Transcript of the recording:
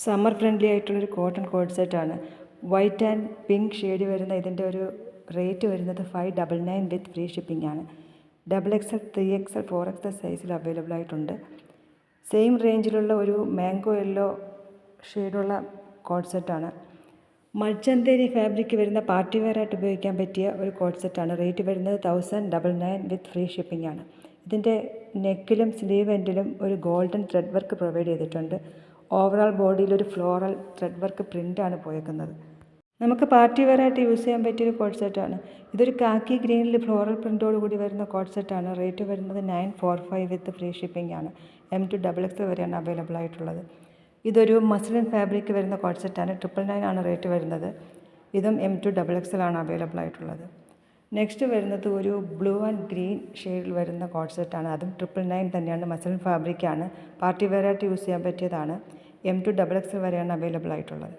Summer friendly ആയിട്ടുള്ളൊരു cotton code സെറ്റാണ്. White and pink shade വരുന്ന ഇതിൻ്റെ ഒരു റേറ്റ് വരുന്നത് 599 വിത്ത് ഫ്രീ ഷിപ്പിംഗ് ആണ്. XXL 3XL 4XL സൈസിൽ അവൈലബിൾ ആയിട്ടുണ്ട്. സെയിം റേഞ്ചിലുള്ള ഒരു മാംഗോ യെല്ലോ ഷെയ്ഡുള്ള കോഡ് സെറ്റാണ്. മൾച്ചന്തേരി ഫാബ്രിക് വരുന്ന പാർട്ടി വെയർ ആയിട്ട് ഉപയോഗിക്കാൻ പറ്റിയ ഒരു കോഡ് സെറ്റാണ്. റേറ്റ് വരുന്നത് 1099 വിത്ത് ഫ്രീ ഷിപ്പിംഗ് ആണ്. ഇതിൻ്റെ നെക്കിലും സ്ലീവ് എൻഡിലും ഒരു ഗോൾഡൻ ത്രെഡ് വർക്ക് പ്രൊവൈഡ് ചെയ്തിട്ടുണ്ട്. ഓവറോൾ ബോഡിയിൽ ഒരു ഫ്ലോറൽ ത്രെഡ് വർക്ക് പ്രിൻ്റാണ് പോയേക്കുന്നത്. നമുക്ക് പാർട്ടി വെയർ ആയിട്ട് യൂസ് ചെയ്യാൻ പറ്റിയൊരു കോഡ് സെറ്റാണ്. ഇതൊരു കാക്കി ഗ്രീനിൽ ഫ്ലോറൽ പ്രിൻ്റോട് കൂടി വരുന്ന കോഡ് സെറ്റാണ്. റേറ്റ് വരുന്നത് 945 വിത്ത് ഫ്രീ ഷിപ്പിംഗ് ആണ്. M2XXL വരെയാണ് അവൈലബിൾ ആയിട്ടുള്ളത്. ഇതൊരു മസ്ലിൻ ഫാബ്രിക് വരുന്ന കോഡ് സെറ്റാണ്. 999 ആണ് റേറ്റ് വരുന്നത്. ഇതും M2XXL ആണ് അവൈലബിൾ ആയിട്ടുള്ളത്. നെക്സ്റ്റ് വരുന്നത് ഒരു ബ്ലൂ ആൻഡ് ഗ്രീൻ ഷെയ്ഡിൽ വരുന്ന കോഡ് സെറ്റാണ്. അതും 999 തന്നെയാണ്. മസ്ലിൻ ഫാബ്രിക്കാണ്. പാർട്ടി വെയർ ആയിട്ട് യൂസ് ചെയ്യാൻ പറ്റിയതാണ്. M2XXL വരെയാണ് അവൈലബിൾ ആയിട്ടുള്ളത്.